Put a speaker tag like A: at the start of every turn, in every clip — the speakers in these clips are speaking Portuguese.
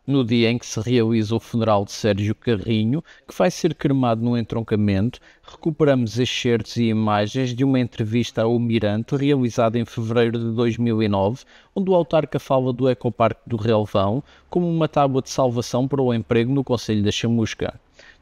A: No dia em que se realiza o funeral de Sérgio Carrinho, que vai ser cremado no entroncamento, recuperamos excertos e imagens de uma entrevista ao Mirante realizada em fevereiro de 2009, onde o autarca fala do ecoparque do Relvão como uma tábua de salvação para o emprego no concelho da Chamusca,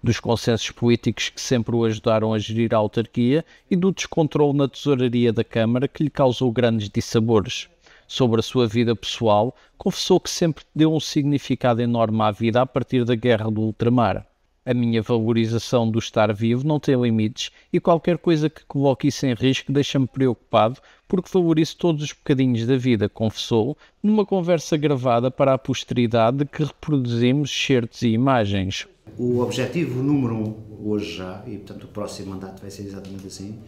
A: dos consensos políticos que sempre o ajudaram a gerir a autarquia e do descontrole na tesouraria da Câmara que lhe causou grandes dissabores. Sobre a sua vida pessoal, confessou que sempre deu um significado enorme à vida a partir da guerra do ultramar. A minha valorização do estar vivo não tem limites e qualquer coisa que coloque isso em risco deixa-me preocupado porque valorizo todos os bocadinhos da vida, confessou, numa conversa gravada para a posteridade de que reproduzimos certos e imagens.
B: O objetivo número 1 hoje já, e portanto o próximo mandato vai ser exatamente assim,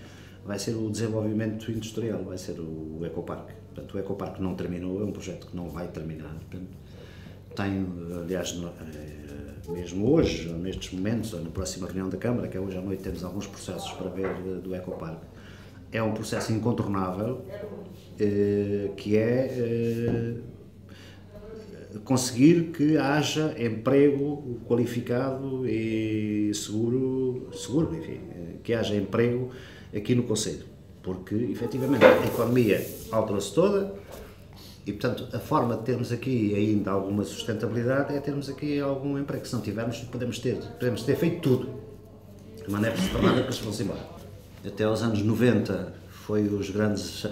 B: vai ser o desenvolvimento industrial, vai ser o ecoparque. Portanto, o ecoparque não terminou, é um projeto que não vai terminar. Portanto, tem, aliás, mesmo hoje, nestes momentos, ou na próxima reunião da Câmara, que é hoje à noite, temos alguns processos para ver do ecoparque. É um processo incontornável, que é conseguir que haja emprego qualificado e seguro, enfim, que haja emprego aqui no concelho, porque efetivamente a economia alterou-se toda e, portanto, a forma de termos aqui ainda alguma sustentabilidade é termos aqui algum emprego. Se não tivermos, podemos ter feito tudo, de maneira que se tornava que se vão embora. Até aos anos 90 foi os grandes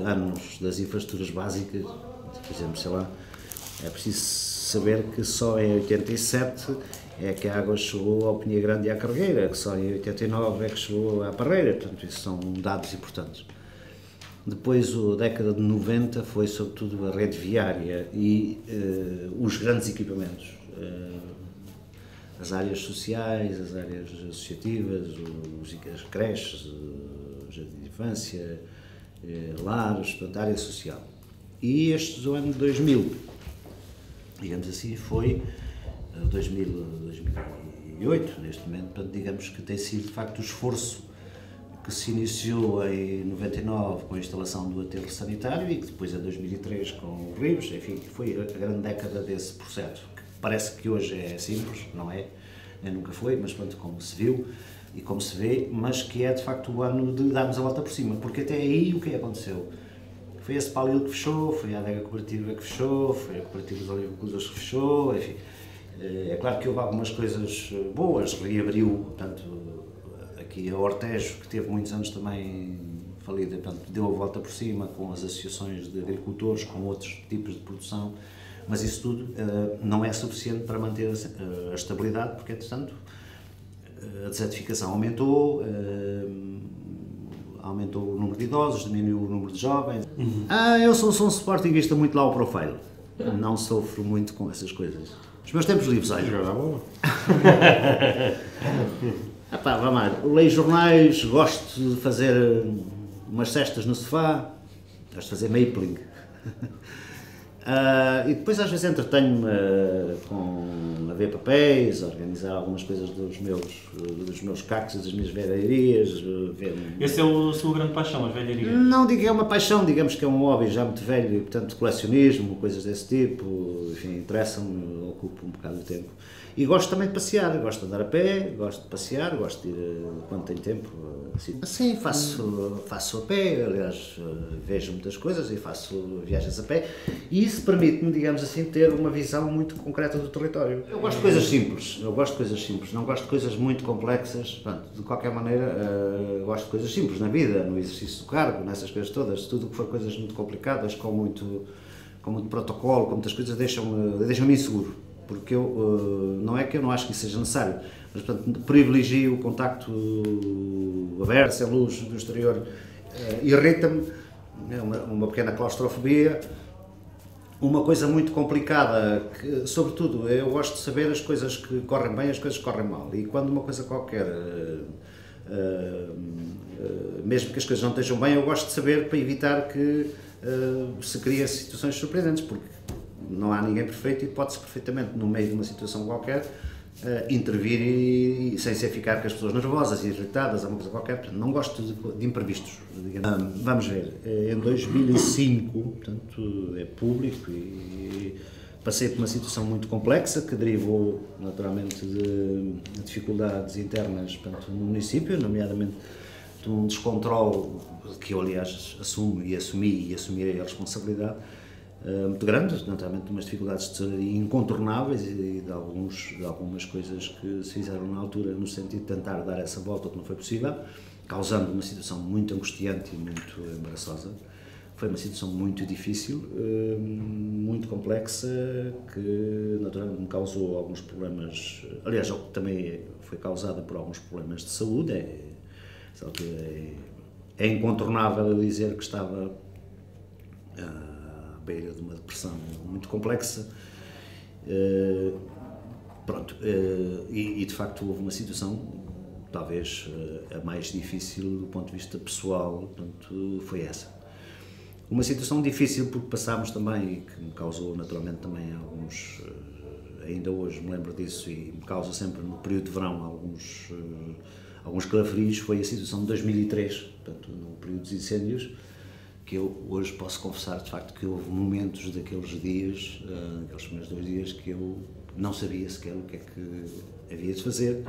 B: anos das infraestruturas básicas, por exemplo, sei lá, é preciso saber que só em 87 é que a água chegou ao Pinha Grande e à Carreira, que só em 89 é que chegou à Parreira, portanto isso são dados importantes. Depois, a década de 90 foi sobretudo a rede viária e os grandes equipamentos, as áreas sociais, as áreas associativas, as creches, jardim de infância, lares, portanto, a área social. E este do ano 2000, digamos assim, foi 2008, neste momento, portanto, digamos que tem sido de facto o esforço que se iniciou em 99 com a instalação do aterro sanitário e que depois em 2003 com o Ribes, enfim, foi a grande década desse processo, que parece que hoje é simples, não é? Nem nunca foi, mas pronto, como se viu e como se vê, mas que é de facto o ano de darmos a volta por cima, porque até aí o que aconteceu? Foi esse Palil que fechou, foi a adega cooperativa que fechou, foi a cooperativa dos olivicultores que fechou, enfim. É claro que houve algumas coisas boas, reabriu, portanto, aqui a Ortejo, que teve muitos anos também falida, portanto, deu a volta por cima com as associações de agricultores, com outros tipos de produção, mas isso tudo não é suficiente para manter a estabilidade, porque, entretanto, a desertificação aumentou, aumentou o número de idosos, diminuiu o número de jovens. Eu sou um sportinguista muito low profile, não sofro muito com essas coisas. Os meus tempos livres, olha.
C: Jogar a bola.
B: Vamos lá, leio jornais, gosto de fazer umas cestas no sofá, gosto de fazer mapling. E depois às vezes entretenho-me a ver papéis, a organizar algumas coisas dos meus cactos, das minhas velharias.
C: Esse é a sua grande paixão, as velharias?
B: Não digo que é uma paixão, digamos que é um hobby já muito velho, e portanto colecionismo, coisas desse tipo, enfim, interessam-me, ocupo um bocado de tempo. E gosto também de passear, gosto de andar a pé, gosto de passear, gosto de ir quando tenho tempo. Assim faço a pé, aliás, vejo muitas coisas e faço viagens a pé. E isso permite-me, digamos assim, ter uma visão muito concreta do território. Eu gosto de coisas simples, não gosto de coisas muito complexas. Pronto, de qualquer maneira, gosto de coisas simples na vida, no exercício do cargo, nessas coisas todas. Tudo o que for coisas muito complicadas, com muito protocolo, com muitas coisas, deixam-me inseguro. Porque não é que eu não acho que isso seja necessário, mas portanto, privilegio o contacto aberto, sem luz do exterior, irrita-me, uma pequena claustrofobia, uma coisa muito complicada, que, sobretudo, eu gosto de saber as coisas que correm bem e as coisas que correm mal, e quando uma coisa qualquer, mesmo que as coisas não estejam bem, eu gosto de saber para evitar que se criem situações surpreendentes, porque não há ninguém perfeito e pode-se perfeitamente, no meio de uma situação qualquer, intervir e sem ser ficar com as pessoas nervosas e irritadas, alguma coisa qualquer. Portanto, não gosto de imprevistos. Vamos ver, em 2005, portanto, é público e Passei por uma situação muito complexa que derivou naturalmente de dificuldades internas, portanto, no município, nomeadamente de um descontrole que eu, aliás, assumo e assumi e assumirei a responsabilidade muito grande, naturalmente de umas dificuldades de tesouraria incontornáveis e de algumas coisas que se fizeram na altura no sentido de tentar dar essa volta que não foi possível, causando uma situação muito angustiante e muito embaraçosa. Foi uma situação muito difícil, muito complexa, que naturalmente me causou alguns problemas, aliás, também foi causada por alguns problemas de saúde. É incontornável eu dizer que estava à beira de uma depressão muito complexa. E de facto houve uma situação, talvez a mais difícil do ponto de vista pessoal, portanto, foi essa. Uma situação difícil porque passámos também, e que me causou naturalmente também alguns, ainda hoje me lembro disso e me causa sempre no período de verão alguns calafrios, foi a situação de 2003, portanto no período dos incêndios, que eu hoje posso confessar de facto que houve momentos daqueles dias, aqueles primeiros 2 dias, que eu não sabia sequer o que é que havia de fazer,